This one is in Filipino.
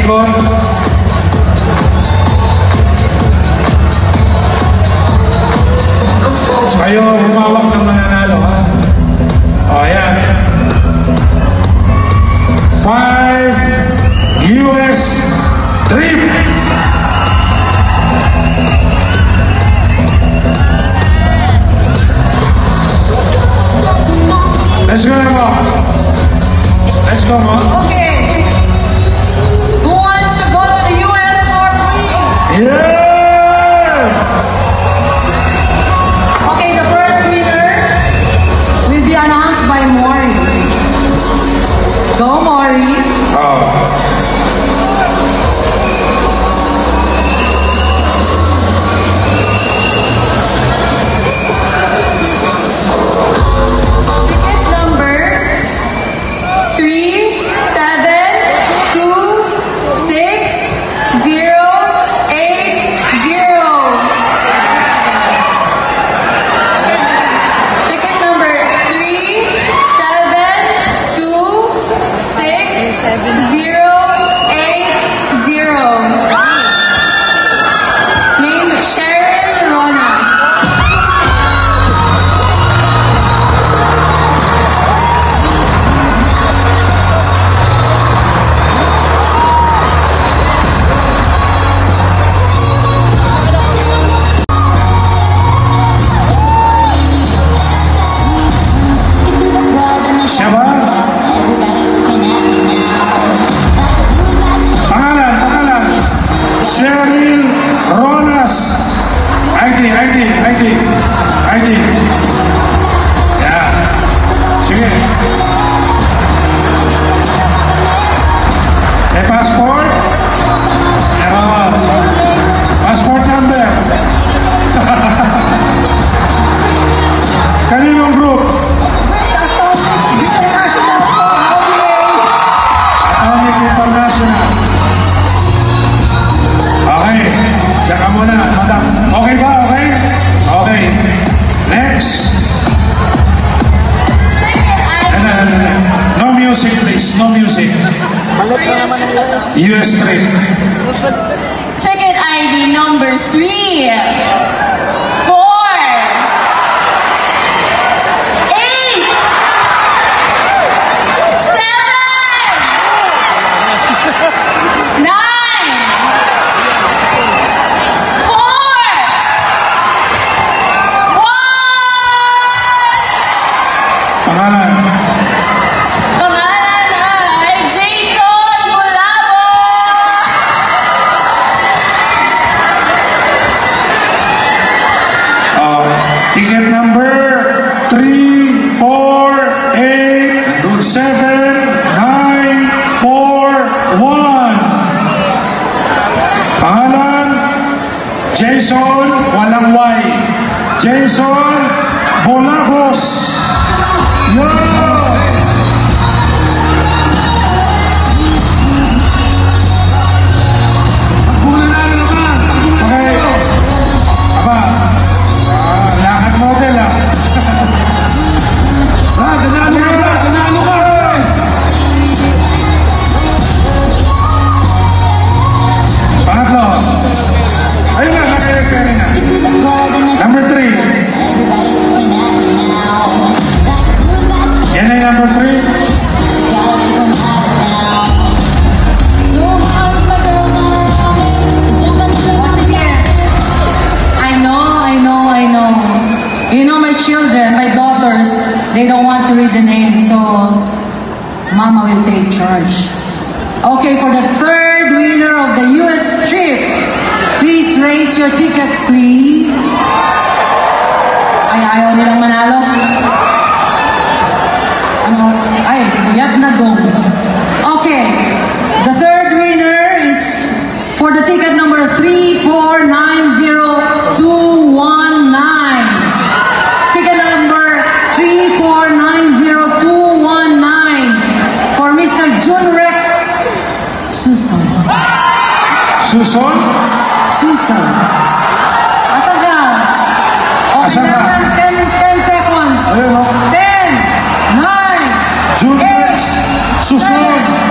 ikot. Kayo, humawak ng mananalo, ha? O, ayan. 5 US trip. Let's go na mo. Let's go mo. Okay. Who wants to go to the US for free? Yeah! Okay, the first winner will be announced by Maury. Go, Maury. Oh. Ticket number 372680. Ticket number 372680. Name Cheryl Ronas. Siya ba? Pangalan. Cheryl Ronas. ID. Yeah. Sige. May passport? Meron. Passport number. Kaninong group? Atomic International. Okay. Tsaka muna, madam. Okay ba? Okay? Okay. Next. No music, please. No music. US trip. Ticket ID number 3 4 8 7 9 4 1. Pangalan. Pangalan ay Jason Mulabo. Ticket number 3 4 8 7 9 4 1. Pangalan Jason, walang Y. Jason Bolagos. Yo! Okay. Aba. Lakad model, ah. Ganalo ka. Pangatlo. Ayun na, nakayagkari na. Number 3. Yan ay number 3. I know. You know my children, my daughters, they don't want to read the name, so Mama will take charge. Okay, for the third winner of the US trip, please raise your ticket, please. Ay, ayaw nilang manalo. Ano? Ay, yat na dong. Okay, the third winner is for the ticket number 3490219. Ticket number 3490219 for Mr. Jun Rex Susan. Susan? Susan. Asan ka? Okay Asan ka? naman, 10 seconds. Ayun, oh. 10, 9, Jun 8, Rex Susan.